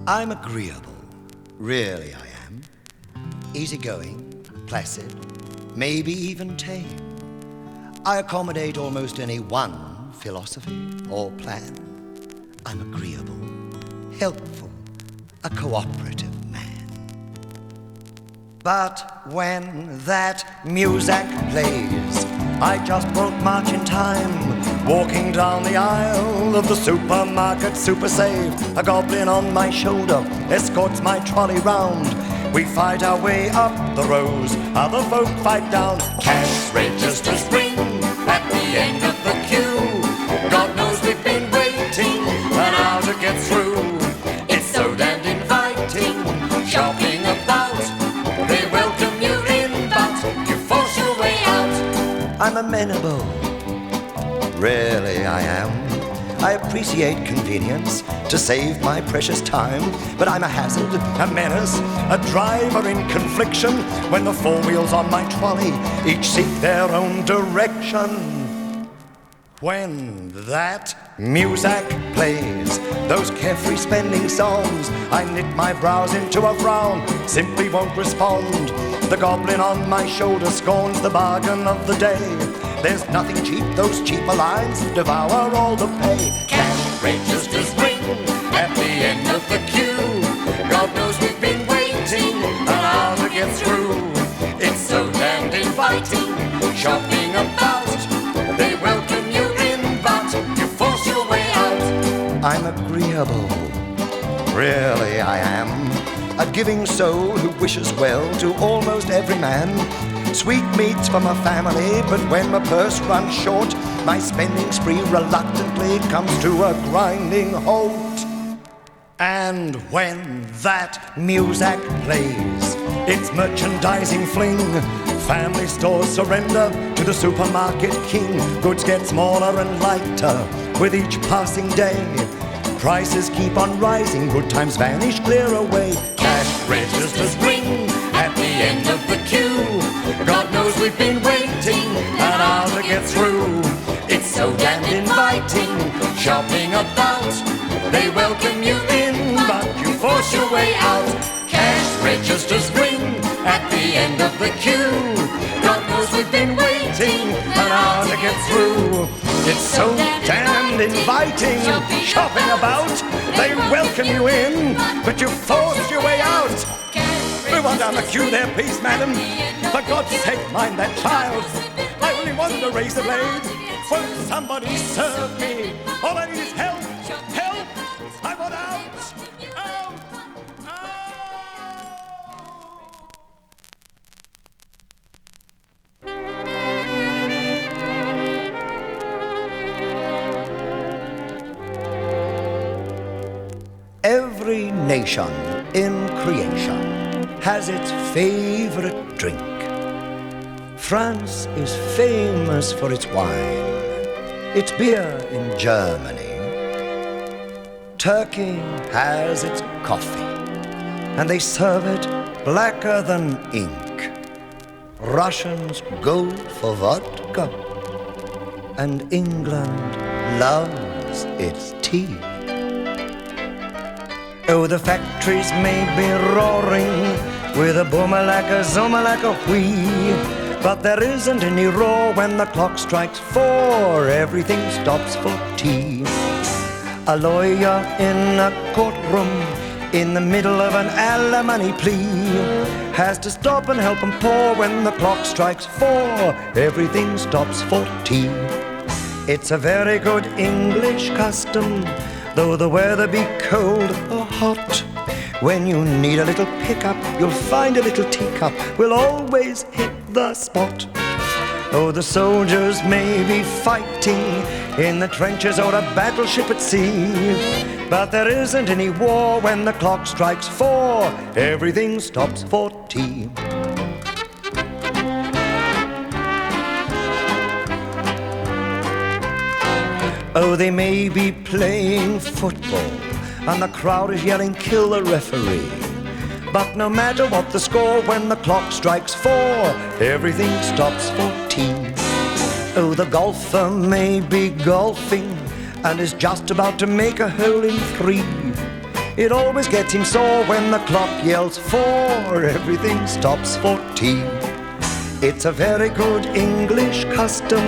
I'm agreeable, really I am. Easygoing, placid, maybe even tame. I accommodate almost any one philosophy or plan. I'm agreeable, helpful, a cooperative man. But when that music plays, I just won't march in time. Walking down the aisle of the supermarket super save, a goblin on my shoulder escorts my trolley round. We fight our way up the rows, other folk fight down. Cash registers ring at the end of the queue. God knows we've been waiting an hour to get through. It's so damned inviting, shopping about. They welcome you in, but you force your way out. I'm amenable, really I am. I appreciate convenience to save my precious time, but I'm a hazard, a menace, a driver in confliction when the four wheels on my trolley each seek their own direction. When that music plays, those carefree spending songs, I knit my brows into a frown, simply won't respond. The goblin on my shoulder scorns the bargain of the day. There's nothing cheap, those cheaper lines devour all the pay. Cash registers ring at the end of the queue. God knows we've been waiting an hour to get through. It's so damned inviting, shopping about. They welcome you in, but you force your way out. I'm agreeable, really I am. A giving soul who wishes well to almost every man. Sweet meats for my family, but when my purse runs short, my spending spree reluctantly comes to a grinding halt. And when that music plays, it's merchandising fling. Family stores surrender to the supermarket king. Goods get smaller and lighter with each passing day. Prices keep on rising, good times vanish clear away. Cash registers ring at the end of the queue. God knows we've been waiting an hour to get through. It's so damned inviting, shopping about. They welcome you in, but you force your way out. Cash registers ring at the end of the queue. God knows we've been waiting an hour to get through. It's so damned inviting, shopping about. They welcome you in, but you force your way out. Move on down the queue there, please, madam. For God's sake, mind that child. I only want a razor blade. Won't somebody serve me? All I need is help. Help! I want out. Out! Every nation in creation has its favorite drink. France is famous for its wine, its beer in Germany. Turkey has its coffee, and they serve it blacker than ink. Russians go for vodka, and England loves its tea. Oh, the factories may be roaring with a boomer-lacka, zoomer-lacka whee, but there isn't any roar when the clock strikes 4. Everything stops for tea. A lawyer in a courtroom in the middle of an alimony plea has to stop and help him pour when the clock strikes 4. Everything stops for tea. It's a very good English custom, though the weather be cold or hot. When you need a little pickup, you'll find a little teacup will always hit the spot. Oh, the soldiers may be fighting in the trenches or a battleship at sea, but there isn't any war when the clock strikes 4. Everything stops for tea. Oh, they may be playing football and the crowd is yelling, kill the referee. But no matter what the score, when the clock strikes 4, everything stops for tea. Oh, the golfer may be golfing and is just about to make a hole in 3, It always gets him sore when the clock yells 4. Everything stops for tea. It's a very good English custom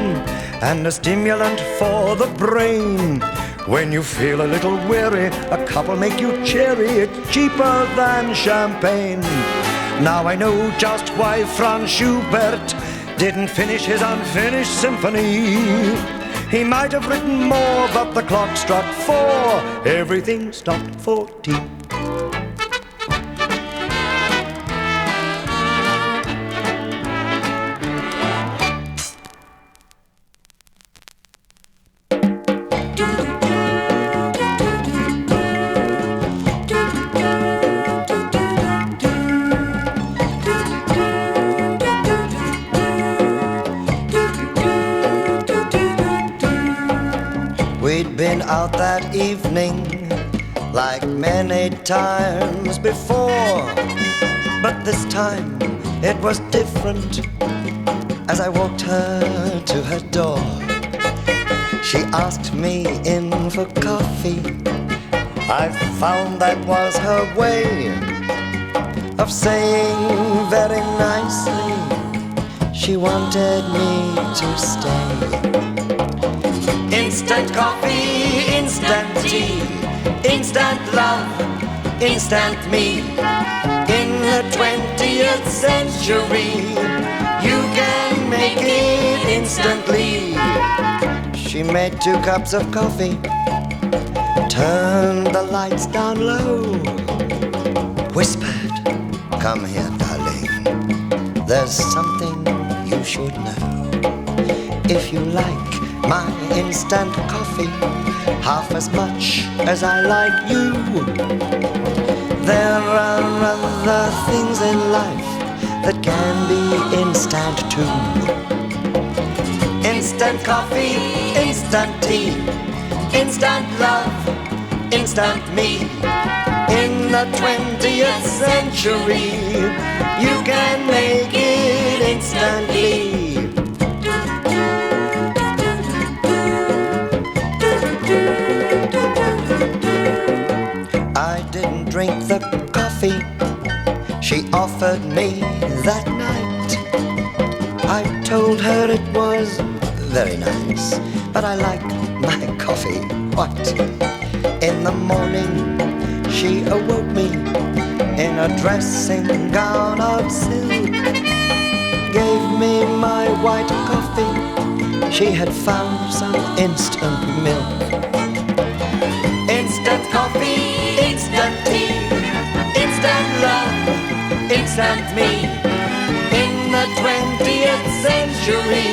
and a stimulant for the brain. When you feel a little weary, a cup'll make you cheery. It's cheaper than champagne. Now I know just why Franz Schubert didn't finish his unfinished symphony. He might have written more, but the clock struck 4. Everything stopped for tea. We'd been out that evening like many times before, but this time it was different. As I walked her to her door, she asked me in for coffee. I found that was her way of saying very nicely she wanted me to stay. Instant coffee, instant tea, instant love, instant me. In the 20th century, you can make it instantly. She made 2 cups of coffee, turned the lights down low, whispered, "Come here, darling, there's something you should know. If you like my instant coffee half as much as I like you, there are other things in life that can be instant too. Instant coffee, instant tea, instant love, instant me. In the 20th century, you can make it instantly." I didn't drink the coffee she offered me that night. I told her it was very nice, but I like my coffee white. In the morning she awoke me in a dressing gown of silk, gave me my white coffee. She had found some instant milk. Instant coffee, instant tea, instant love, instant me. In the 20th century,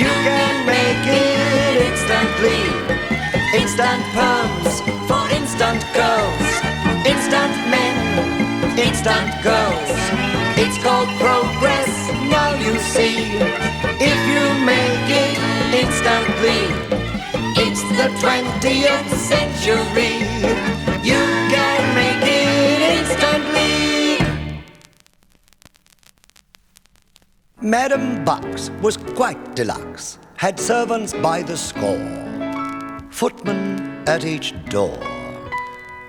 you can make it instantly. Instant perms for instant girls, instant men, instant girls. It's called progress, now you see. If you make it instantly, it's the 20th century. You can make it instantly. Madam Bucks was quite deluxe, had servants by the score, footmen at each door,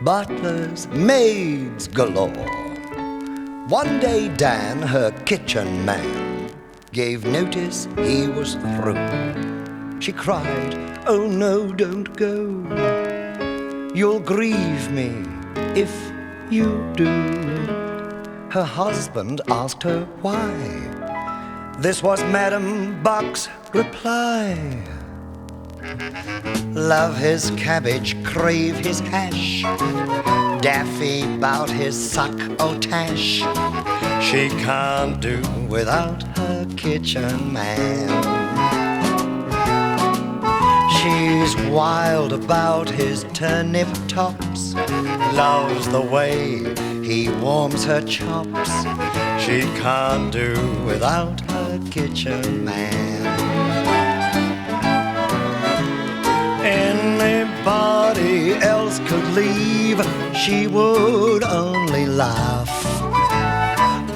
butlers, maids galore. One day Dan, her kitchen man, gave notice he was through. She cried, "Oh no, don't go. You'll grieve me if you do." Her husband asked her why. This was Madam Buck's reply: "Love his cabbage, crave his hash, daffy bout his succotash. She can't do without her kitchen man. She's wild about his turnip tops, loves the way he warms her chops. She can't do without her kitchen man. Anybody else could leave, she would only laugh.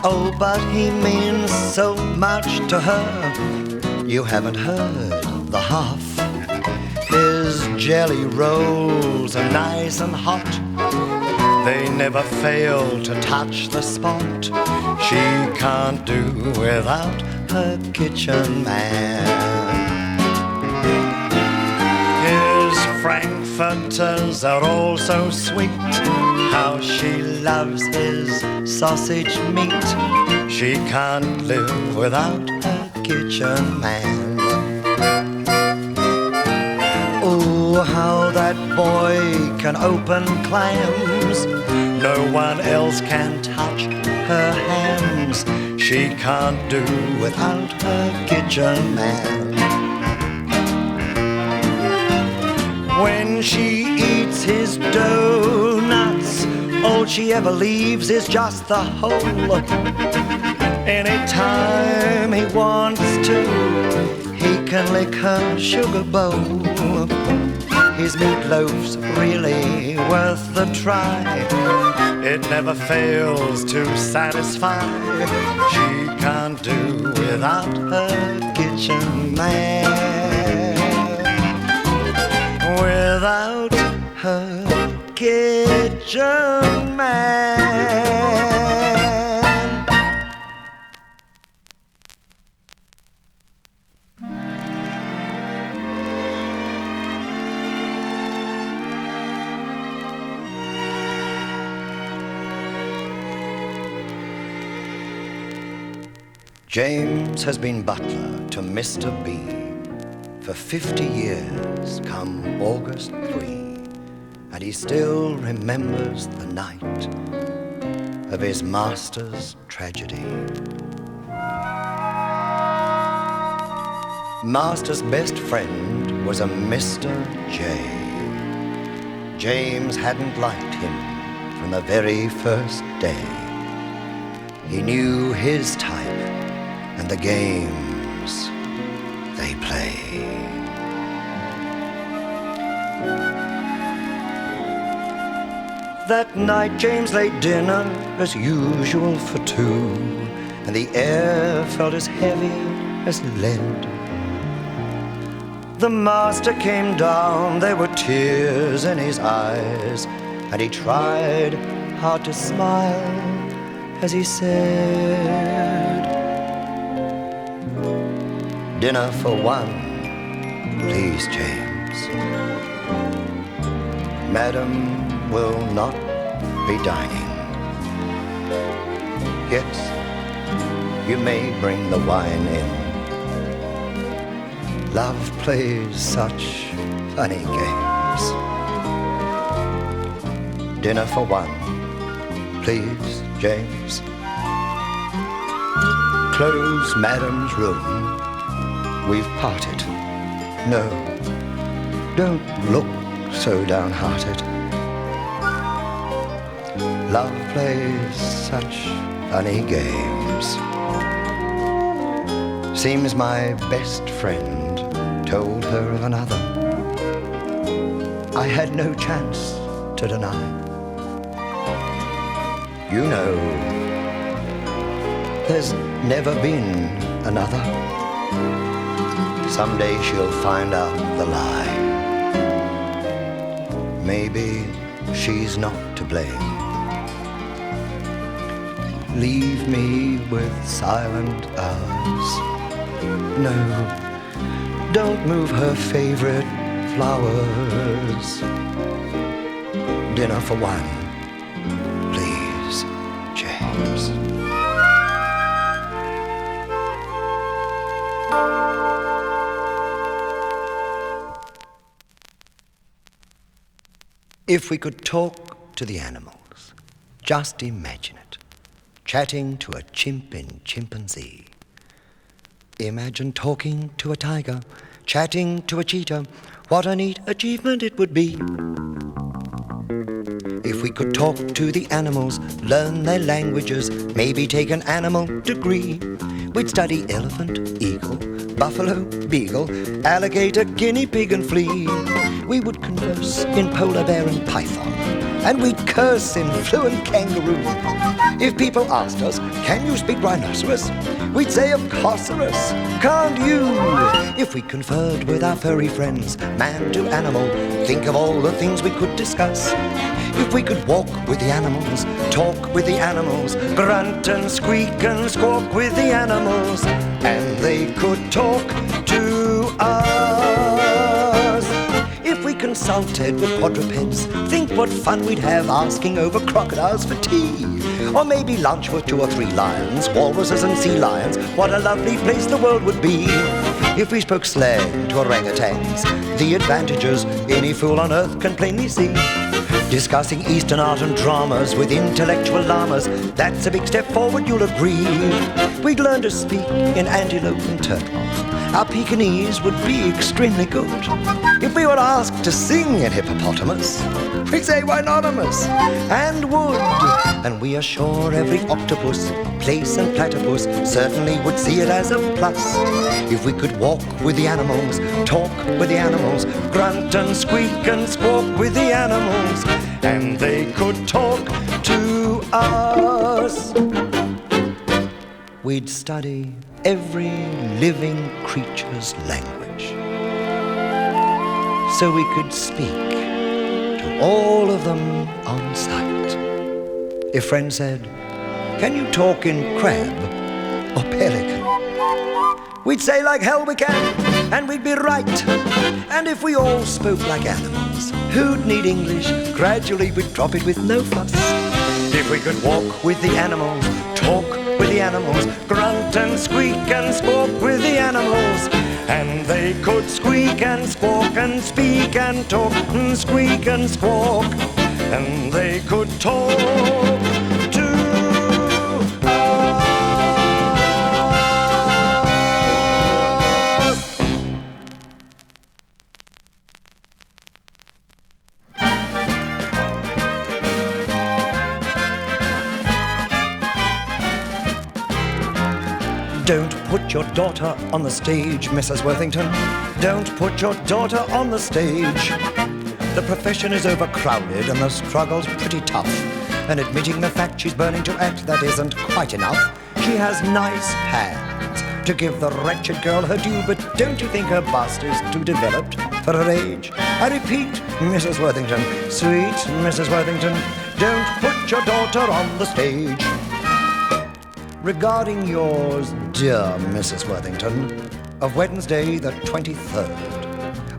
Oh, but he means so much to her, you haven't heard the half. His jelly rolls are nice and hot, They never fail to touch the spot. She can't do without her kitchen man. His frankfurters are all so sweet. How she loves his sausage meat. She can't live without her kitchen man. Oh, how that boy can open clams. No one else can touch her hands. She can't do without her kitchen man. When she eats his donuts, all she ever leaves is just the hole. Anytime he wants to, he can lick her sugar bowl. His meatloaf's really worth the try. It never fails to satisfy. She can't do without her kitchen man. Without her kitchen man. James has been butler to Mr. B for 50 years, come August 3, and he still remembers the night of his master's tragedy. Master's best friend was a Mr. J. James hadn't liked him from the very first day. He knew his type and the games they play. That night James laid dinner as usual for two, and the air felt as heavy as lead. The master came down, there were tears in his eyes, and he tried hard to smile as he said, "Dinner for one, please, James. Madam will not be dining. Yes, you may bring the wine in. Love plays such funny games. Dinner for one, please, James. Close Madam's room. We've parted. No, don't look so downhearted. Love plays such funny games. Seems my best friend told her of another. I had no chance to deny. You know, there's never been another. Someday she'll find out the lie. Maybe she's not to blame. Leave me with silent hours. No, don't move her favorite flowers. Dinner for one, please, James. If we could talk to the animals, just imagine it. Chatting to a chimp in chimpanzee. Imagine talking to a tiger, chatting to a cheetah. What a neat achievement it would be. If we could talk to the animals, learn their languages, maybe take an animal degree. We'd study elephant, eagle, buffalo, beagle, alligator, guinea pig and flea. We would converse in polar bear and python, and we'd curse in fluent kangaroo. If people asked us, can you speak rhinoceros? We'd say, of course, can't you? If we conferred with our furry friends, man to animal, think of all the things we could discuss. If we could walk with the animals, talk with the animals, grunt and squeak and squawk with the animals, and they could talk to us. If we consulted with quadrupeds, think what fun we'd have asking over crocodiles for tea. Or maybe lunch with 2 or 3 lions, walruses and sea lions. What a lovely place the world would be. If we spoke slang to orangutans, the advantages any fool on earth can plainly see. Discussing Eastern art and dramas with intellectual llamas, that's a big step forward, you'll agree. We'd learn to speak in antelope and turtle. Our Pekingese would be extremely good. If we were asked to sing in hippopotamus, we'd say why anonymous, and would. And we are sure every octopus, plaice and platypus certainly would see it as a plus. If we could walk with the animals, talk with the animals, grunt and squeak and squawk with the animals, and they could talk to us. We'd study every living creature's language, so we could speak to all of them on sight. If friends said, "Can you talk in crab or pelican?" we'd say like hell we can, and we'd be right. And if we all spoke like animals, who'd need English? Gradually we'd drop it with no fuss. If we could walk with the animals, talk with the animals, grunt and squeak and squawk with the animals, and they could squeak and squawk and speak and talk and squeak and squawk, and they could talk to us. Don't put your daughter on the stage, Mrs. Worthington. Don't put your daughter on the stage. The profession is overcrowded and the struggle's pretty tough. And admitting the fact she's burning to act, that isn't quite enough. She has nice hands to give the wretched girl her due, but don't you think her bust is too developed for her age? I repeat, Mrs. Worthington, sweet Mrs. Worthington, don't put your daughter on the stage. Regarding yours, dear Mrs. Worthington, of Wednesday the 23rd.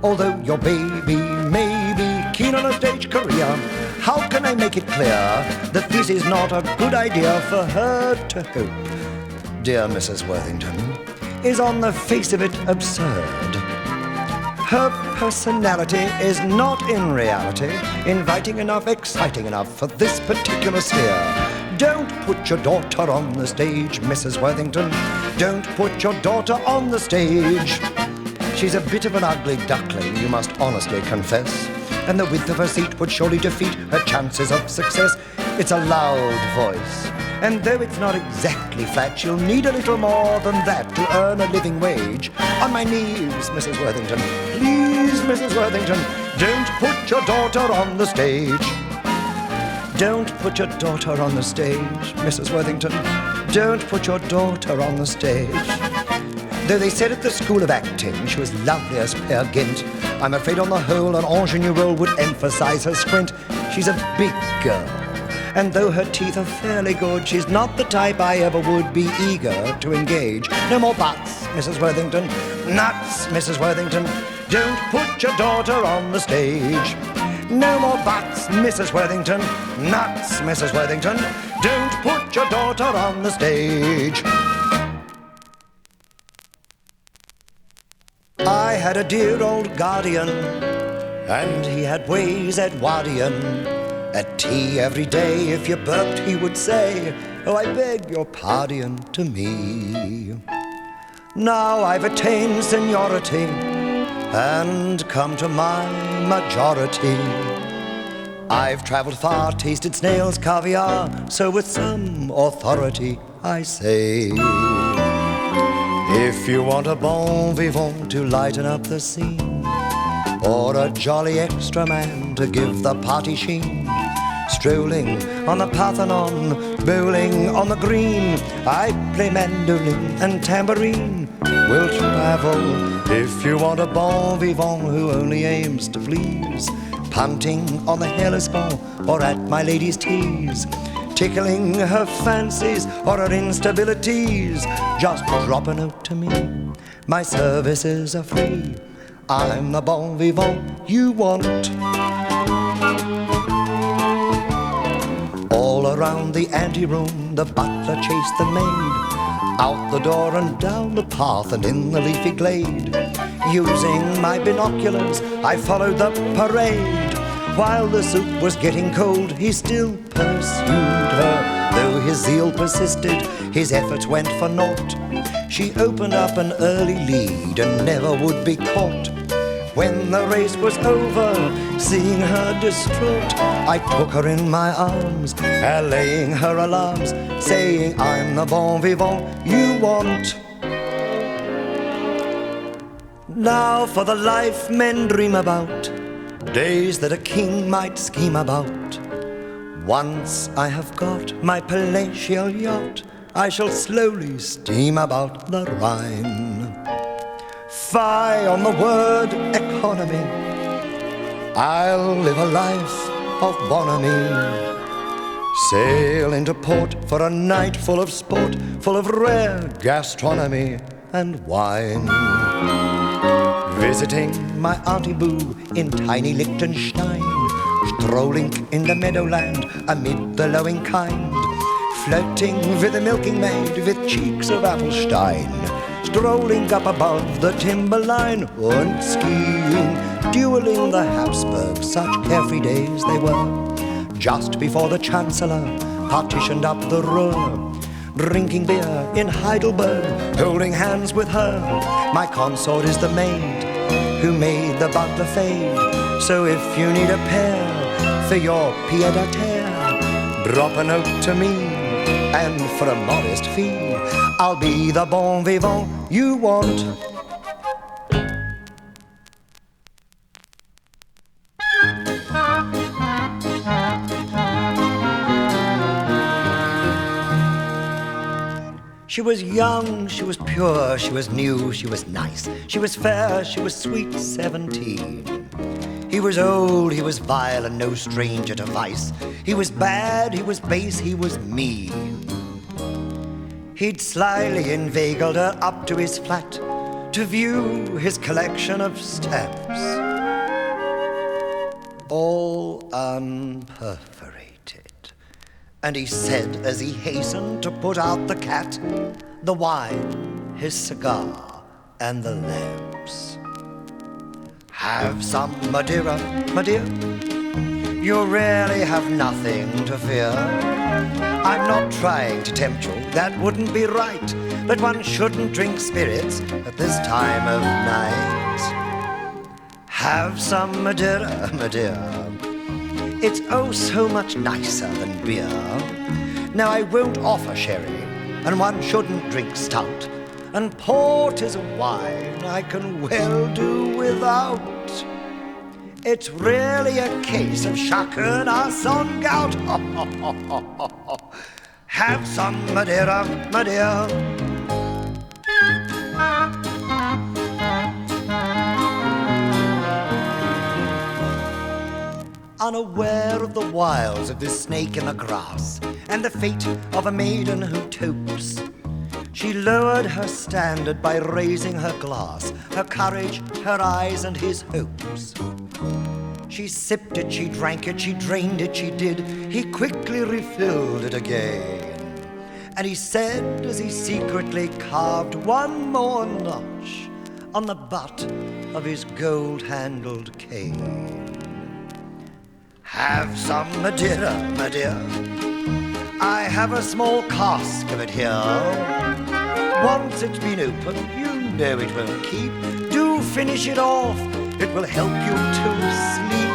Although your baby may be keen on a stage career, how can I make it clear that this is not a good idea for her to hope? Dear Mrs. Worthington, is on the face of it absurd. Her personality is not in reality inviting enough, exciting enough for this particular sphere. Don't put your daughter on the stage, Mrs. Worthington. Don't put your daughter on the stage. She's a bit of an ugly duckling, you must honestly confess, and the width of her seat would surely defeat her chances of success. It's a loud voice, and though it's not exactly flat, she'll need a little more than that to earn a living wage. On my knees, Mrs. Worthington, please, Mrs. Worthington, don't put your daughter on the stage. Don't put your daughter on the stage, Mrs. Worthington. Don't put your daughter on the stage. Though they said at the School of Acting she was lovely as Peer Gynt, I'm afraid on the whole an ingenue role would emphasize her squint. She's a big girl, and though her teeth are fairly good, she's not the type I ever would be eager to engage. No more buts, Mrs. Worthington. Nuts, Mrs. Worthington. Don't put your daughter on the stage. No more buts, Mrs. Worthington. Nuts, Mrs. Worthington. Don't put your daughter on the stage. I had a dear old guardian, and he had ways Edwardian. At tea every day, if you burped, he would say, "Oh, I beg your pardon to me." Now I've attained seniority and come to my majority. I've travelled far, tasted snails, caviar, so with some authority I say, if you want a bon vivant to lighten up the scene, or a jolly extra man to give the party sheen, strolling on the Parthenon, bowling on the green, I play mandolin and tambourine. We'll travel if you want a bon vivant who only aims to please. punting on the Hellespont or at my lady's teas, tickling her fancies or her instabilities. Just drop a note to me, my services are free. I'm the bon vivant you want. All around the anteroom the butler chased the maid, out the door and down the path and in the leafy glade. Using my binoculars I followed the parade. While the soup was getting cold he still pursued her. Though his zeal persisted, his efforts went for naught. She opened up an early lead and never would be caught. When the race was over, seeing her distraught, I took her in my arms, allaying her alarms, saying I'm the bon vivant you want. Now for the life men dream about, days that a king might scheme about. Once I have got my palatial yacht, I shall slowly steam about the Rhine. Fie on the word economy, I'll live a life of bonhomie. Sail into port for a night full of sport, full of rare gastronomy and wine. Visiting my Auntie Boo in tiny Liechtenstein, strolling in the meadowland amid the lowing kind, flirting with the milking maid with cheeks of Apple-Stein, strolling up above the timberline and skiing, dueling the Habsburgs, such carefree days they were. Just before the Chancellor partitioned up the Ruhr, drinking beer in Heidelberg, holding hands with her. My consort is the maid who made the butler fade. So if you need a pair for your pied-à-terre, drop a note to me, and for a modest fee I'll be the bon vivant you want. She was young, she was pure, she was new, she was nice, she was fair, she was sweet 17. He was old, he was vile, and no stranger to vice. He was bad, he was base, he was mean. He'd slyly inveigled her up to his flat to view his collection of stamps, all unperforated. And he said as he hastened to put out the cat, the wine, his cigar, and the lamps. Have some Madeira, my dear? You really have nothing to fear. I'm not trying to tempt you, that wouldn't be right. But one shouldn't drink spirits at this time of night. Have some Madeira, my dear. It's oh so much nicer than beer. Now I won't offer sherry, and one shouldn't drink stout. And port is a wine I can well do without. It's really a case of chacun a son gout. Have some Madeira, my dear. Unaware of the wiles of this snake in the grass and the fate of a maiden who topes, she lowered her standard by raising her glass, her courage, her eyes, and his hopes. She sipped it, she drank it, she drained it, she did. He quickly refilled it again. And he said as he secretly carved one more notch on the butt of his gold-handled cane. Have some Madeira, my dear. I have a small cask of it here. Once it's been open, you know it won't keep. Do finish it off, it will help you to sleep.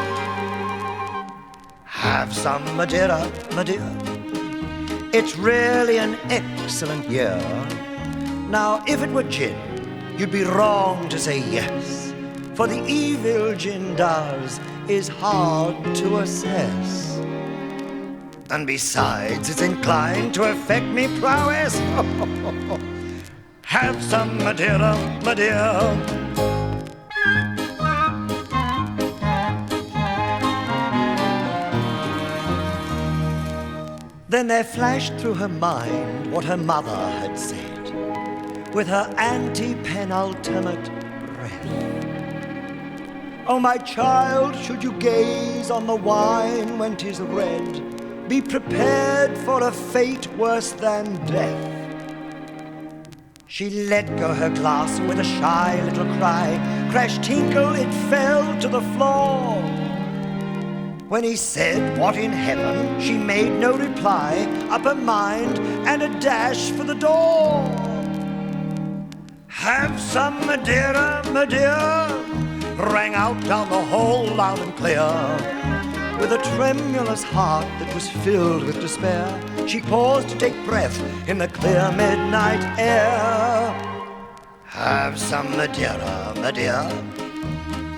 Have some Madeira, my dear. It's really an excellent year. Now, if it were gin, you'd be wrong to say yes, for the evil gin does is hard to assess. And besides, it's inclined to affect me prowess. Have some Madeira, my dear. Then there flashed through her mind what her mother had said, with her anti-penultimate breath. Oh, my child, should you gaze on the wine when 'tis red, be prepared for a fate worse than death. She let go her glass with a shy little cry. Crash tinkle, it fell to the floor. When he said, what in heaven, she made no reply. Up her mind and a dash for the door. Have some Madeira, Madeira, rang out down the hall loud and clear. With a tremulous heart that was filled with despair, she paused to take breath in the clear midnight air. Have some Madeira, Madeira.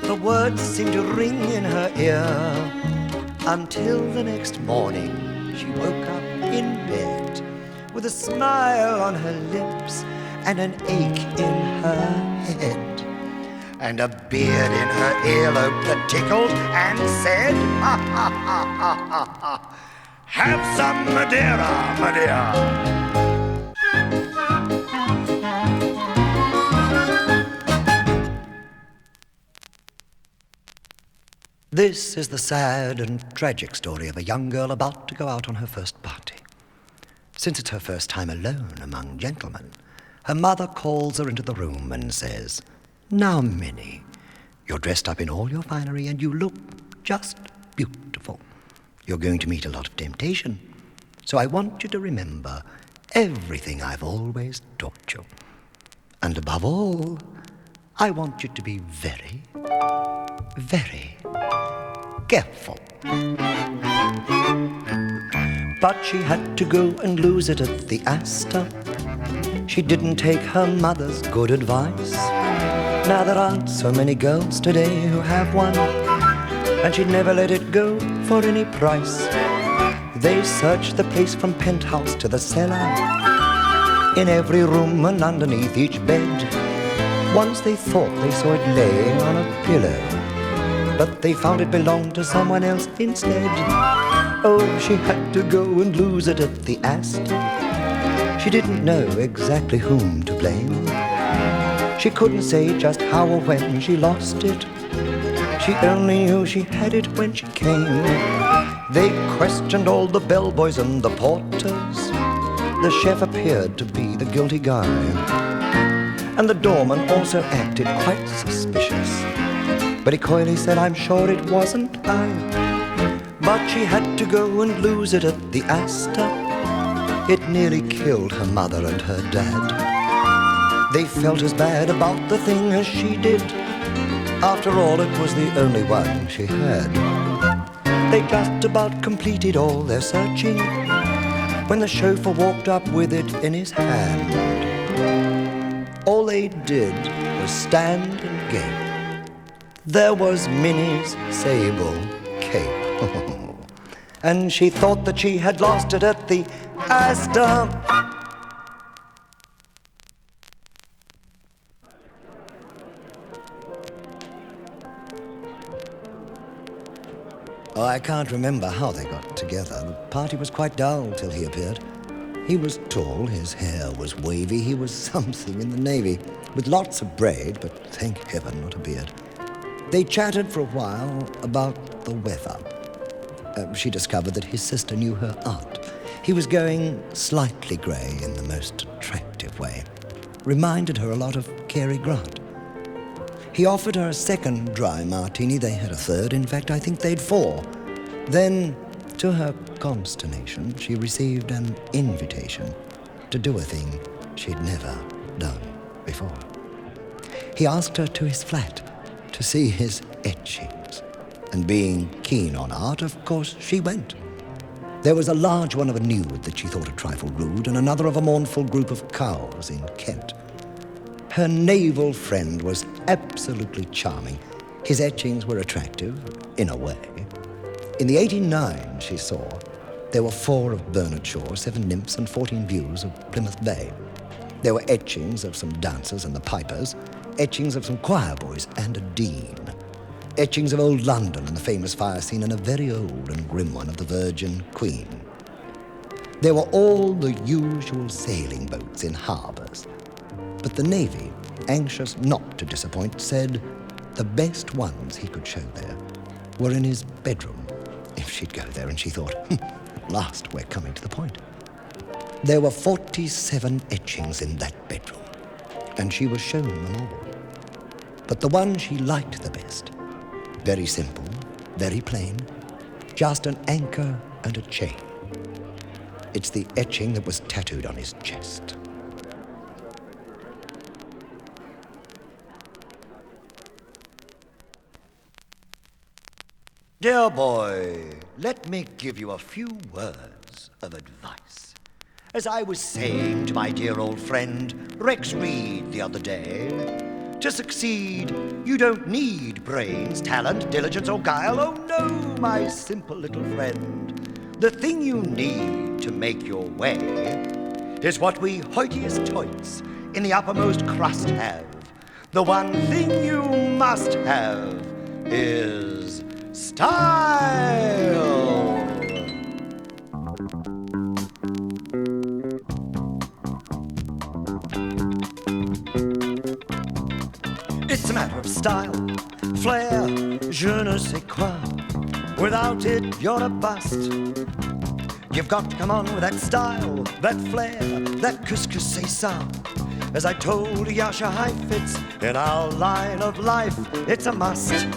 The words seemed to ring in her ear, until the next morning she woke up in bed with a smile on her lips and an ache in her head, and a beard in her earlobe that tickled and said, ha ha ha ha ha ha, have some Madeira, Madeira. This is the sad and tragic story of a young girl about to go out on her first party. Since it's her first time alone among gentlemen, her mother calls her into the room and says, now, Minnie, you're dressed up in all your finery and you look just beautiful. You're going to meet a lot of temptation, so I want you to remember everything I've always taught you. And above all, I want you to be very, very careful. But she had to go and lose it at the Astor. She didn't take her mother's good advice. Now there aren't so many girls today who have one, and she'd never let it go for any price. They searched the place from penthouse to the cellar, in every room and underneath each bed. Once they thought they saw it laying on a pillow, but they found it belonged to someone else instead. Oh, she had to go and lose it at the Astor. She didn't know exactly whom to blame. She couldn't say just how or when she lost it. She only knew she had it when she came. They questioned all the bellboys and the porters. The chef appeared to be the guilty guy, and the doorman also acted quite suspicious. But he coyly said, I'm sure it wasn't I. But she had to go and lose it at the Astor. It nearly killed her mother and her dad. They felt as bad about the thing as she did. After all, it was the only one she had. They just about completed all their searching when the chauffeur walked up with it in his hand. All they did was stand and gape. There was Minnie's sable cape. And she thought that she had lost it at the Astor. Oh, I can't remember how they got together. The party was quite dull till he appeared. He was tall, his hair was wavy, he was something in the Navy, with lots of braid, but thank heaven, not a beard. They chatted for a while about the weather. She discovered that his sister knew her art. He was going slightly grey in the most attractive way. Reminded her a lot of Cary Grant. He offered her a second dry martini. They had a third. In fact, I think they'd four. Then, to her consternation, she received an invitation to do a thing she'd never done before. He asked her to his flat to see his etchings. And being keen on art, of course, she went. There was a large one of a nude that she thought a trifle rude, and another of a mournful group of cows in Kent. Her naval friend was absolutely charming. His etchings were attractive, in a way. In the 89 she saw, there were 4 of Bernard Shaw, 7 nymphs, and 14 views of Plymouth Bay. There were etchings of some dancers and the pipers, etchings of some choir boys and a dean, etchings of old London and the famous fire scene, and a very old and grim one of the Virgin Queen. There were all the usual sailing boats in harbours. But the Navy, anxious not to disappoint, said the best ones he could show there were in his bedroom. If she'd go there, and she thought, at last we're coming to the point. There were 47 etchings in that bedroom, and she was shown them all. But the one she liked the best, very simple, very plain, just an anchor and a chain. It's the etching that was tattooed on his chest. Dear boy, let me give you a few words of advice. As I was saying to my dear old friend Rex Reed the other day, to succeed, you don't need brains, talent, diligence, or guile. Oh no, my simple little friend. The thing you need to make your way is what we hoity-toits in the uppermost crust have. The one thing you must have is style. It's a matter of style, flair, je ne sais quoi. Without it, you're a bust. You've got to come on with that style, that flair, that couscous c'est ça. As I told Yasha Heifetz, in our line of life, it's a must.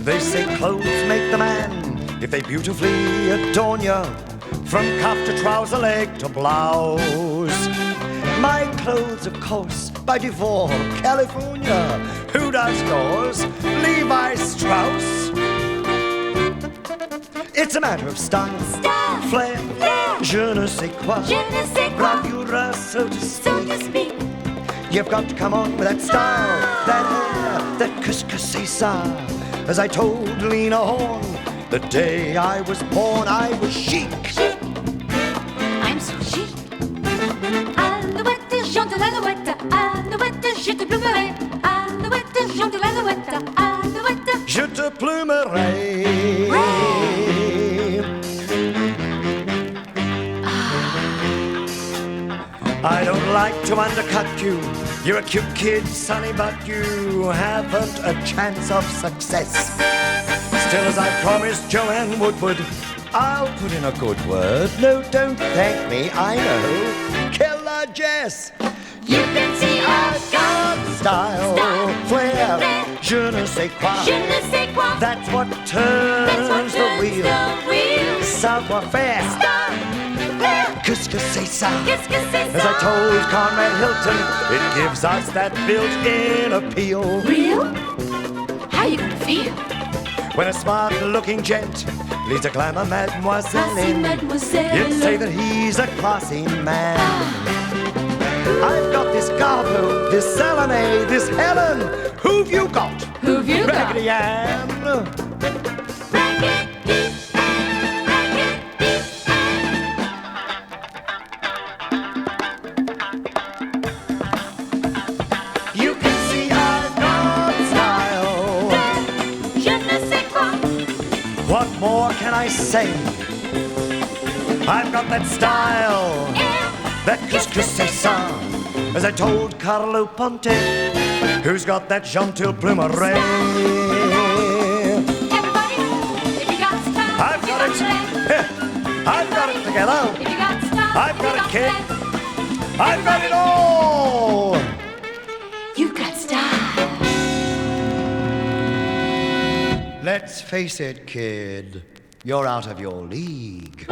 They say clothes make the man if they beautifully adorn you, from cuff to trouser leg to blouse. My clothes, of course, by Devore, California. Who does yours? Levi Strauss. It's a matter of style, flair, je ne sais quoi, bravura, so to speak. You've got to come on with that style, that hair, that couscous c'est ça. As I told Lena Horne, the day I was born, I was chic. I'm so chic. Alouette, chante l'alouette. Alouette, je te plumerai. Alouette, chante l'alouette. Alouette, je te plumerai. I don't like to undercut you. You're a cute kid, sonny, but you haven't a chance of success. Still, as I promised Joanne Woodward, I'll put in a good word. No, don't thank me, I know. Killer Jess. you can see our God. Style, flair, je ne sais quoi. Je ne sais quoi. That's what turns the wheel. Savoir-faire. Couscous c'est ça. As I told Conrad Hilton, it gives us that built-in appeal. Real? How you gonna feel? When a smart-looking gent leads a glamour mademoiselle Classy in, mademoiselle. you'd say that he's a classy man. I've got this Garbo, this Salome, this Helen. Who've you got? Who've you got? Raggedy Ann. You can see I've got style. Je ne sais quoi. What more can I say? I've got that style, that couscous c'est ça. As I told Carlo Ponte, who's got that gentil plumeray. Everybody, if you got style, I've got it. I've got it together. If you got style, I've got you it, kid. flair. I've got it all. You got style. Let's face it, kid. You're out of your league.